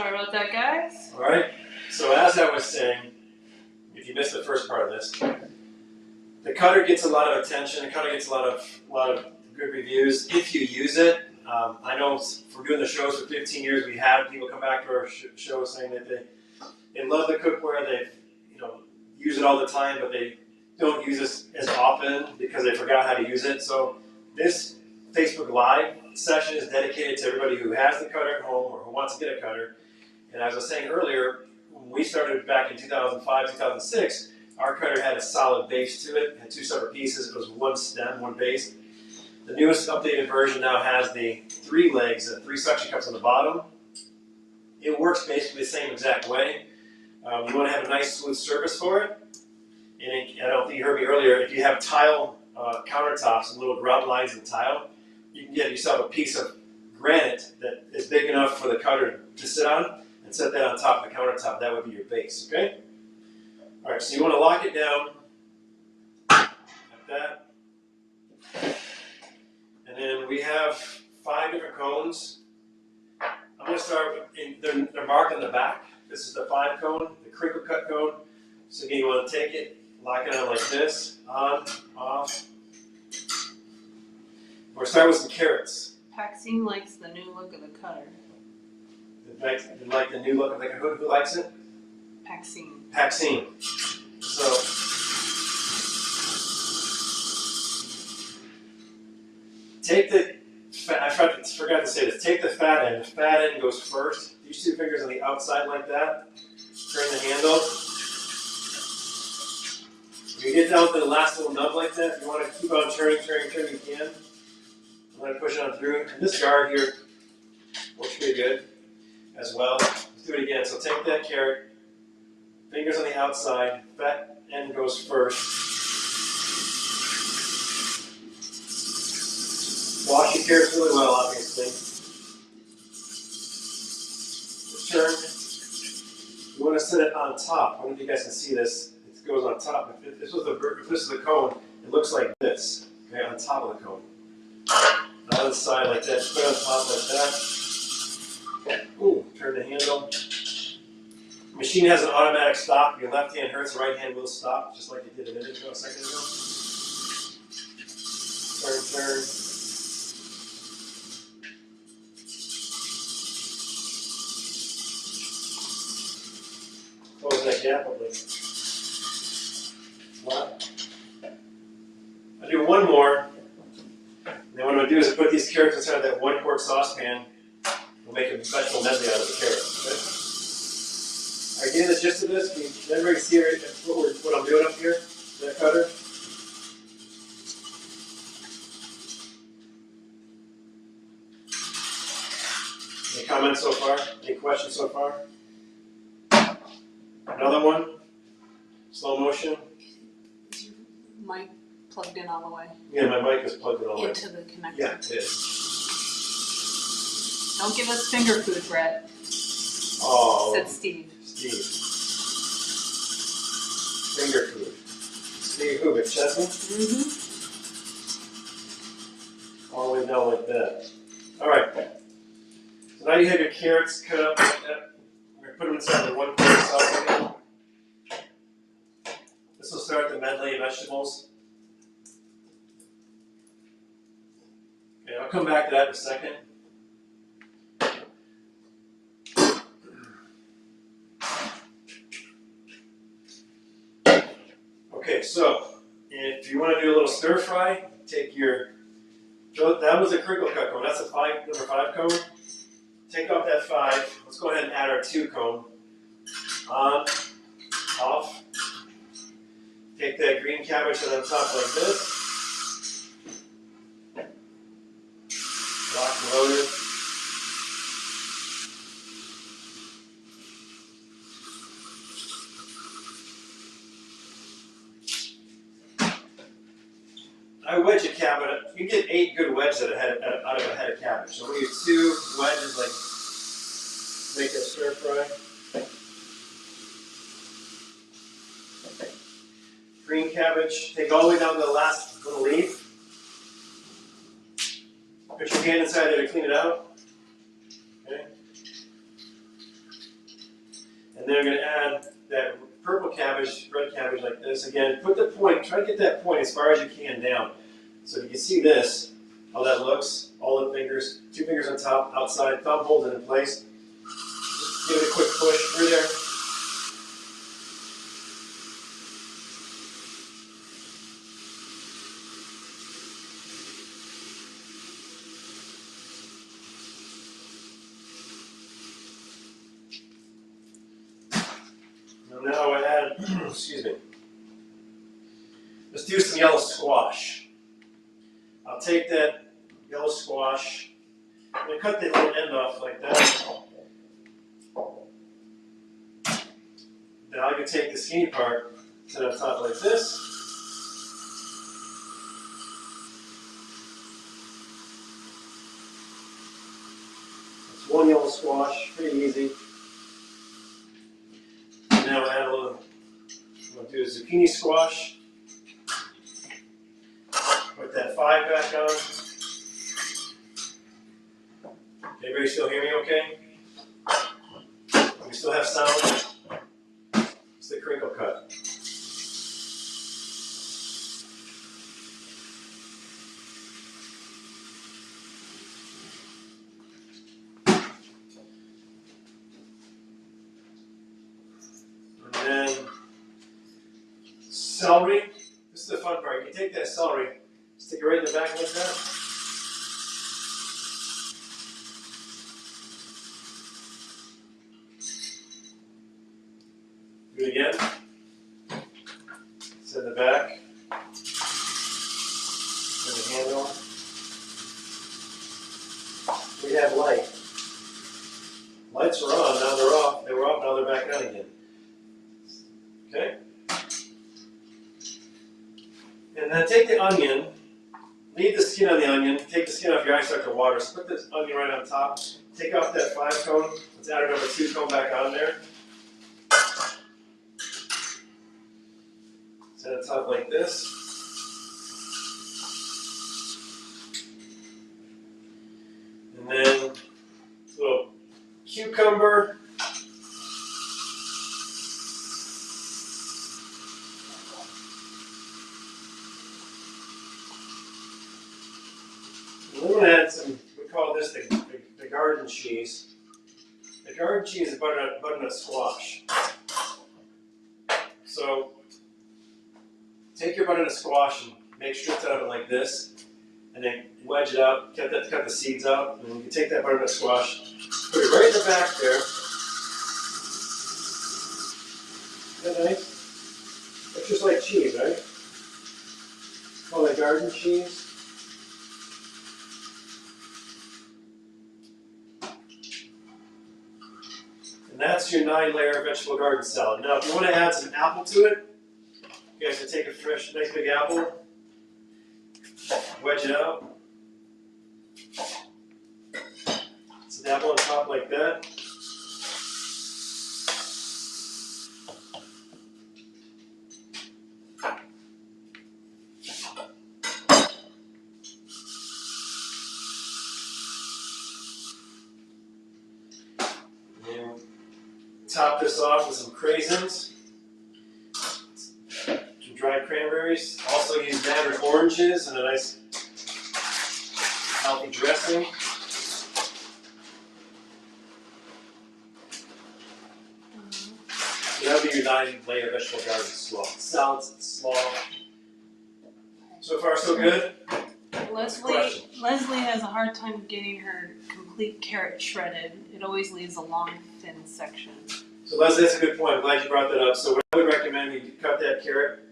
Sorry about that, guys. All right. So as I was saying, if you missed the first part of this, the cutter gets a lot of attention. The cutter gets a lot of good reviews if you use it. I know for doing the shows for 15 years, we have people come back to our shows saying that they love the cookware. They use it all the time, but they don't use this as often because they forgot how to use it. So this Facebook Live session is dedicated to everybody who has the cutter at home or who wants to get a cutter. And as I was saying earlier, when we started back in 2005, 2006, our cutter had a solid base to it. It had two separate pieces. It was one stem, one base. The newest updated version now has the three legs, three suction cups on the bottom. It works basically the same exact way. You want to have a nice smooth surface for it. And I don't think you heard me earlier, if you have tile countertops and little grout lines in tile, you can get yourself a piece of granite that is big enough for the cutter to sit on and set that on top of the countertop. That would be your base, okay? All right, so you want to lock it down like that. And then we have 5 different cones. I'm going to start with, they're marked on the back. This is the 5 cone, the crinkle cut cone. So again, you want to take it, lock it on like this, on, off. We're starting with some carrots. Paxine likes the new look of the cutter. You like the new look of the cutter? Who likes it? Paxine. Paxine. So, take the fat, I forgot to say this, take the fat end. The fat end goes first. These 2 fingers on the outside like that. Turn the handle. When you get down to the last little nub like that, if you want to keep on turning, you can. I'm going to push it on through. And this guard here works pretty good as well. Let's do it again. So take that carrot, fingers on the outside, fat end goes first. Wash your carrots really well, obviously. Turn. You want to set it on top. I don't know if you guys can see this. It goes on top. If this is the cone, it looks like this. Okay, on top of the cone. On the side like that. Put it on top like that. Ooh, turn the handle. The machine has an automatic stop. Your left hand hurts, the right hand will stop, just like it did a second ago. Turn. Close that gap up like that. I'll do one more. And then what I'm going to do is put these carrots inside that 1-quart saucepan. We'll make a vegetable medley out of the carrots. Okay? Are you getting the gist of this? Can everybody see what I'm doing up here? That cutter? Any comments so far? Any questions so far? Another one? Slow motion? Is your mic plugged in all the way? Yeah, my mic is plugged in all the way. Into the connector? Yeah, it is. Don't give us finger food, Brett. Oh. Said Steve. Finger food. Steve who? McChesney? Mm-hmm. All the way down like that. Alright. So now you have your carrots cut up like that. We're going to put them inside the 1-quart saucepan. This will start the medley of vegetables. Okay, I'll come back to that in a second. Okay, so if you want to do a little stir fry, take your, that was a crinkle cut cone, that's a number 5 cone. Take off that 5, let's go ahead and add our 2 cone. On, off. Take that green cabbage on top like this. Lock and loaded. I wedge a cabbage. You can get 8 good wedges out of a head of cabbage. So we use 2 wedges, like make a stir fry. Green cabbage. Take all the way down to the last little leaf. Put your hand inside there to clean it out. Okay. then I'm going to add that purple cabbage, red cabbage like this. Again, put the point, try to get that point as far as you can down. So if you can see this, how that looks, all the fingers, 2 fingers on top, outside, thumb holds it in place. Just give it a quick push through there. Now I add, excuse me, let's do some yellow squash. I'll take that yellow squash, I'm going to cut the little end off like that. Then I can take the skinny part, set it on top like this. That's one yellow squash, pretty easy. Now add a little, I'm going to do a zucchini squash. Put that 5 back on. Everybody still hear me okay? We still have sound? It's the crinkle cut. And then celery. This is the fun part. You take that celery, stick it right in the back like that. Do it again. Set the back. Turn the handle. We have light. Lights are on, now they're off. They were off, now they're back on again. Okay? And then take the onion, leave the skin on the onion, take the skin off your eye, start to water. So put this onion right on top. Take off that 5 cone. Let's add our number 2 cone back on there. Set it top like this. And then a little cucumber. And then we're going to add some, we call this the garden cheese. The garden cheese is butternut squash. So take your butternut squash and make strips out of it like this, and then wedge it up, cut the seeds out, and then you can take that butternut squash, put it right in the back there. Isn't that nice? It's just like cheese, right? Call it garden cheese. And that's your 9-layer vegetable garden salad. Now, if you want to add some apple to it, you guys can take a fresh, nice big apple, wedge it out. Set the apple on top like that. And top this off with some craisins. Dried cranberries. Also use mandarin oranges and a nice healthy dressing. So that would be your 9-layer vegetable garden salad slaw. So far, so good? Leslie has a hard time getting her complete carrot shredded. It always leaves a long, thin section. So Leslie, that's a good point. I'm glad you brought that up. So what I would recommend, you cut that carrot,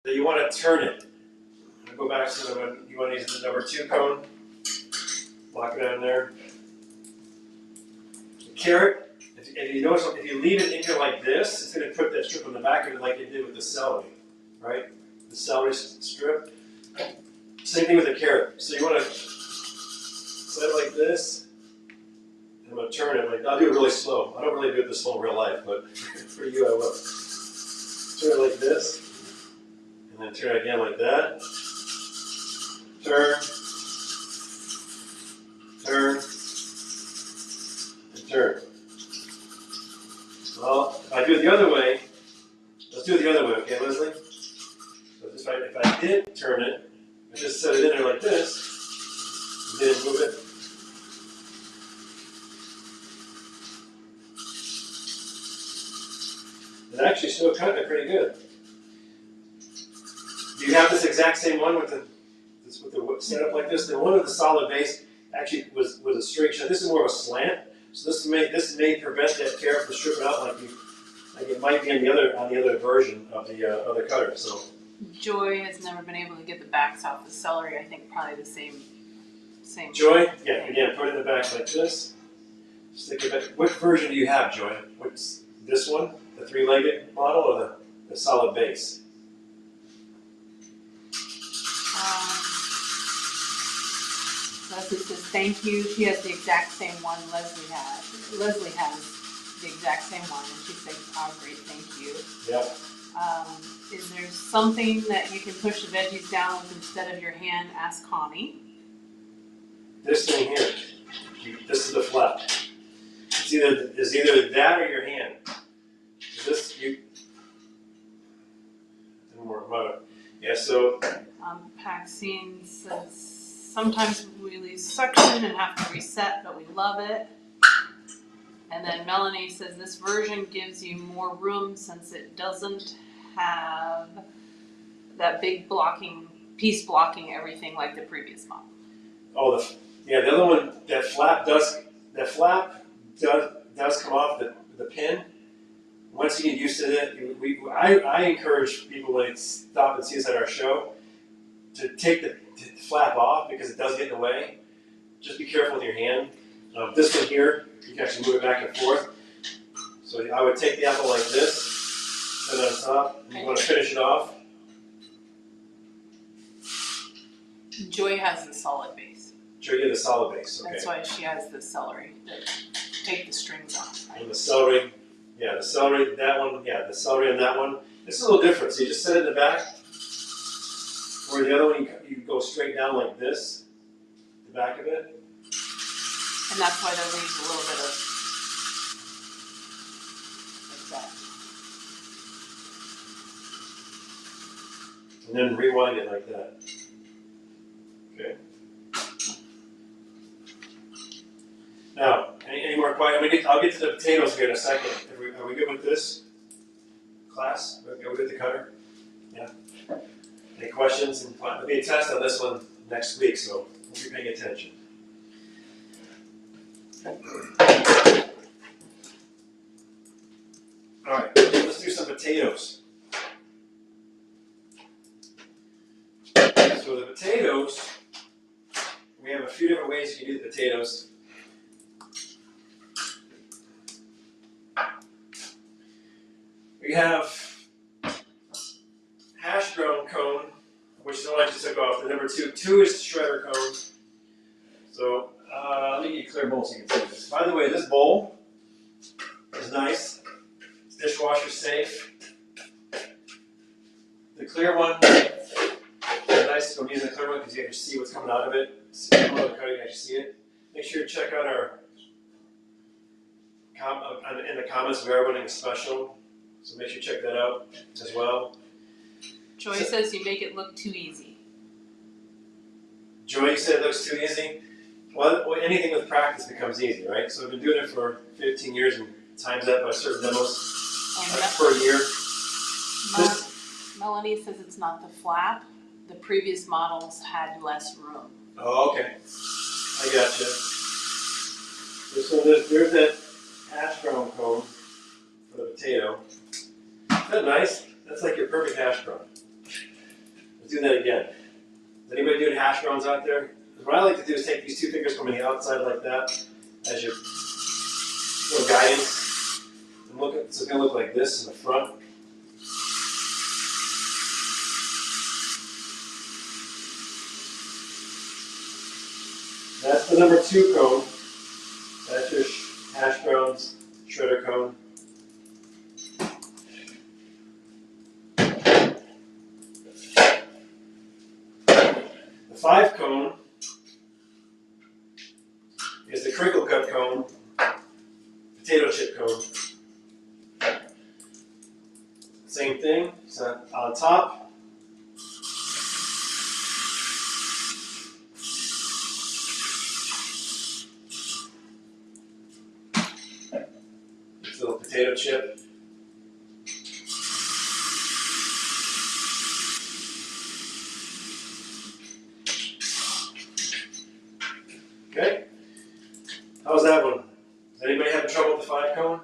that you want to turn it. I'll go back to you want to use the number 2 cone. Lock it on there. The carrot, if you notice, if you leave it in here like this, it's going to put that strip on the back of it like it did with the celery, right? The celery strip. Same thing with the carrot. So you want to set it like this, and I'm going to turn it. I'll do it really slow. I don't really do it this slow in real life, but for you I will. Turn it like this. And then turn it again like that. Turn, turn, and turn. Well, if I do it the other way, let's do it the other way, okay, Leslie? So just if I did turn it, I just set it in there like this, and then move it. It's actually still cutting it pretty good. Do you have this exact same one with the setup like this? The one with the solid base actually was a straight shot. This is more of a slant, so this may prevent that carrot from stripping out like it might be on the other version of the cutter. So Joy has never been able to get the backs off the celery. I think probably the same. Joy, yeah, again, put it in the back like this. Stick it back. What version do you have, Joy? What's this one? The 3-legged model or the solid base? Leslie says thank you. She has the exact same one Leslie has. Leslie has the exact same one, and she says, "Oh, great, thank you." Yep. Is there something that you can push the veggies down with instead of your hand? Ask Connie. This thing here. This is the flap. It's either that or your hand. Yeah. So. Paxine says. Sometimes we lose suction and have to reset, but we love it. And then Melanie says this version gives you more room since it doesn't have that big piece blocking everything like the previous model. Oh, the other one, that flap does come off the pin. Once you get used to it, I encourage people when they stop and see us at our show to take the flap off because it does get in the way. Just be careful with your hand. This one here, you can actually move it back and forth. So I would take the apple like this, set it on top, and you want to finish it off. Joy has the solid base. Joy, you have the solid base, okay. That's why she has the celery that take the strings off. Right? And the celery, the celery on that one. This is a little different. So you just set it in the back. Or the other one, you go straight down like this, the back of it. And that's why there leaves a little bit of, like that. And then rewind it like that. Okay. Now, any more questions? I'll get to the potatoes here in a second. Are we good with this class? Are we good with the cutter? Yeah. Any questions? And there'll be a test on this one next week, so we'll be paying attention. All right, let's do some potatoes. So the potatoes, we have a few different ways you can do the potatoes. We have hash brown cone, which is the one I just took off. The number 2. 2 is shredder cone. So let me get a clear bowl so you can see this. By the way, this bowl is nice. It's dishwasher safe. The clear one is nice. I'm using the clear one because you can see what's coming out of it. You can see it. Make sure you check out our in the comments. We are running a special, so make sure you check that out as well. Joy says you make it look too easy. Joy said it looks too easy. Well, anything with practice becomes easy, right? So I've been doing it for 15 years and times that by certain demos per year. Melanie says it's not the flap. The previous models had less room. Oh, okay. I gotcha. So there's that hash brown cone for the potato. Isn't that nice? That's like your perfect hash brown. Let's do that again. Is anybody doing hash browns out there? What I like to do is take these 2 fingers from the outside like that as your little guidance. And so it's going to look like this in the front. That's the number 2 cone. That's your hash browns shredder cone. The 5 cone is the crinkle cut cone, potato chip cone. Same thing, so on top. This little potato chip. Okay, how's that one? Is anybody having trouble with the 5-cone?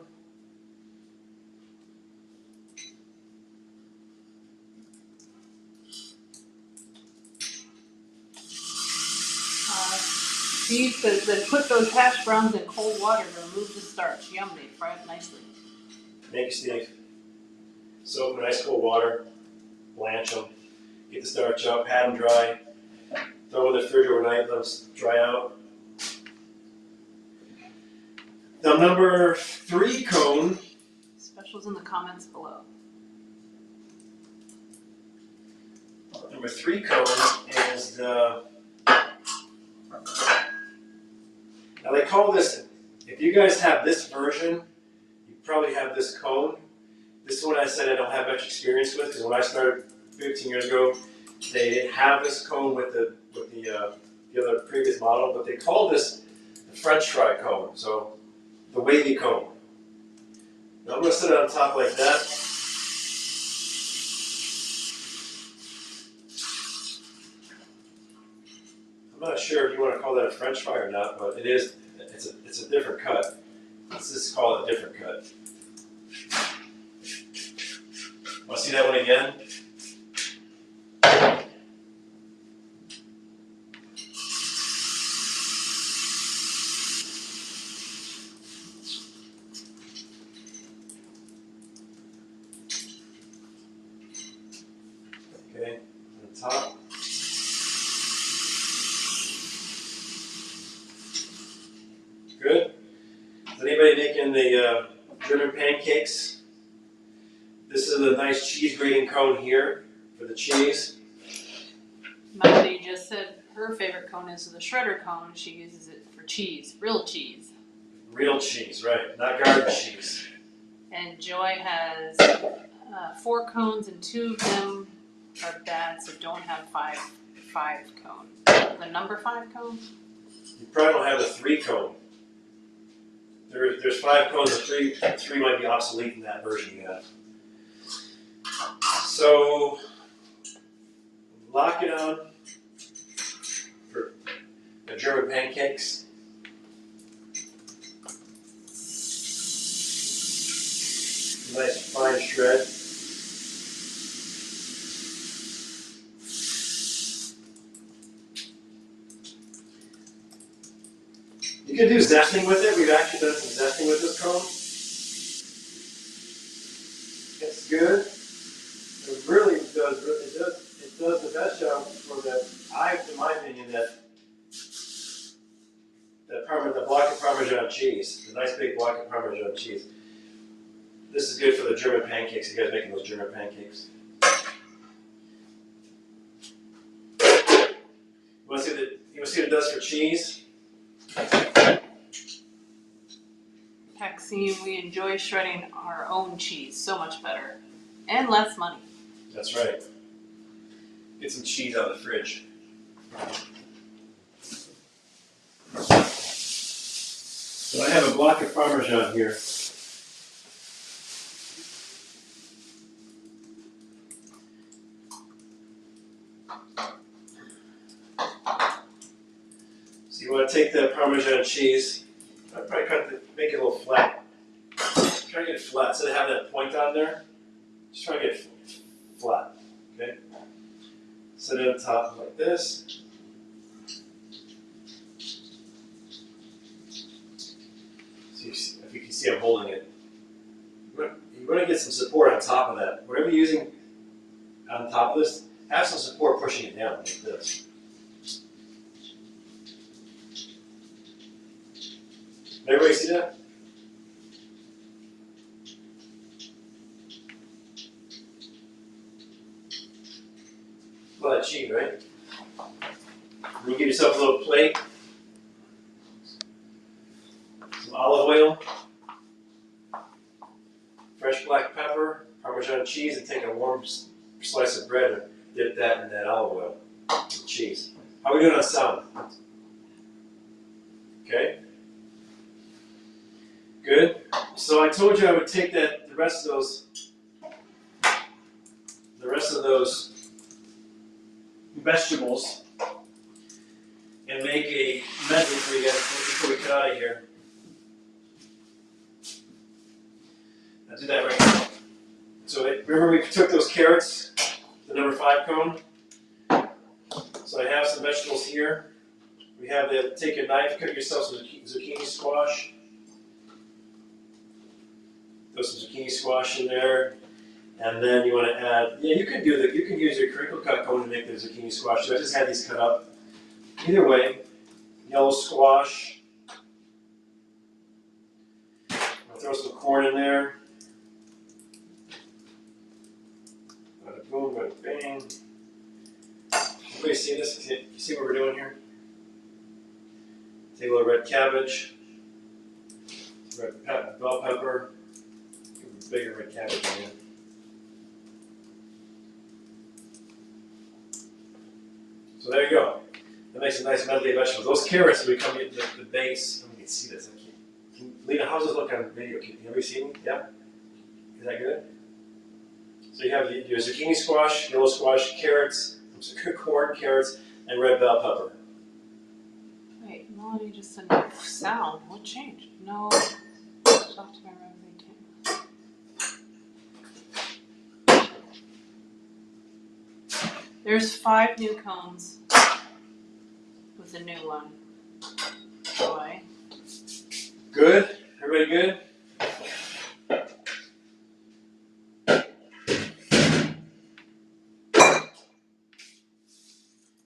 Steve says that put those hash browns in cold water to remove the starch. Yum, they fry up nicely. Thank you, Steve. Soak them in ice cold water, blanch them, get the starch out, pat them dry, throw them in the fridge overnight, let them dry out. Now, number 3 cone. Specials in the comments below. Number 3 cone is the. Now they call this. If you guys have this version, you probably have this cone. This is what I said I don't have much experience with, because when I started 15 years ago, they didn't have this cone with the other previous model, but they call this the French fry cone. So the wavy cone. Now I'm going to set it on top like that. I'm not sure if you want to call that a French fry or not, but it is. It's a different cut. Let's just call it a different cut. Want to see that one again? Okay, on the top. Good. Is anybody making the German pancakes? This is a nice cheese grating cone here for the cheese. Melody just said her favorite cone is the shredder cone. She uses it for cheese, real cheese. Real cheese, right? Not garden cheese. And Joy has 4 cones, and 2 of them are bad, so don't have 5 cone. The number 5 cone? You probably don't have the 3 cone. There's 5 cones, and 3 might be obsolete in that version you have. So lock it on for the German pancakes. Nice fine shred. You can do zesting with it. We've actually done some zesting with this cone. It's good. It really does. It does the best job for that. In my opinion, that block of Parmesan cheese, the nice big block of Parmesan cheese. This is good for the German pancakes. You guys making those German pancakes? You want to see what it does for cheese? Maxine, we enjoy shredding our own cheese so much better and less money. That's right. Get some cheese out of the fridge. So I have a block of Parmesan here. So you want to take that Parmesan cheese. I'd probably make it a little flat. Try to get it flat instead of having that point on there. Just try to get it flat. Okay. Set it on top like this. So if you can see, I'm holding it. You want to get some support on top of that. Whatever you're using on top of this, have some support pushing it down like this. Everybody see that? A lot of cheese, right? And you give yourself a little plate, some olive oil, fresh black pepper, Parmesan cheese, and take a warm slice of bread and dip that in that olive oil and cheese. How are we doing on sound? Okay. Good. So I told you I would take the rest of those vegetables and make a medley for you guys before we cut out of here. I'll do that right now. So remember we took those carrots, the number 5 cone. So I have some vegetables here. We have take a knife, cut yourself some zucchini squash. Throw some zucchini squash in there. And then you want to add, you can use your crinkle cut cone to make the zucchini squash. So I just had these cut up. Either way, yellow squash. I'll throw some corn in there. Bada boom, bada bang. Everybody see this? You see what we're doing here? Take a little red cabbage, red bell pepper, bigger red cabbage in there. So there you go. That makes a nice medley of vegetables. Those carrots become the base. Let me can see this. Lena, how's this look on video? Can everybody see me? Yeah? Is that good? So you have your zucchini squash, yellow squash, carrots, corn, carrots, and red bell pepper. Wait, Melanie just said no sound. What changed? No software everything. There's 5 new cones with a new one. Boy. Good? Everybody good?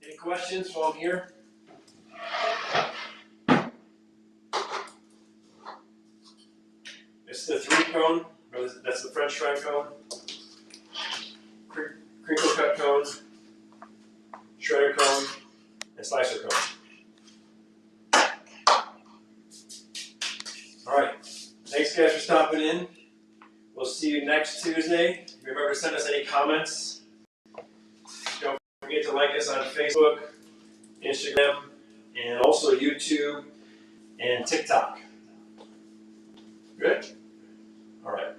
Any questions while I'm here? It's the 3 cone. That's the French fry cone. Crinkle cut cone. Shredder cone. And slicer cone. Alright. Thanks guys for stopping in. We'll see you next Tuesday. Remember to send us any comments. Don't forget to like us on Facebook, Instagram, and also YouTube and TikTok. Good? Alright.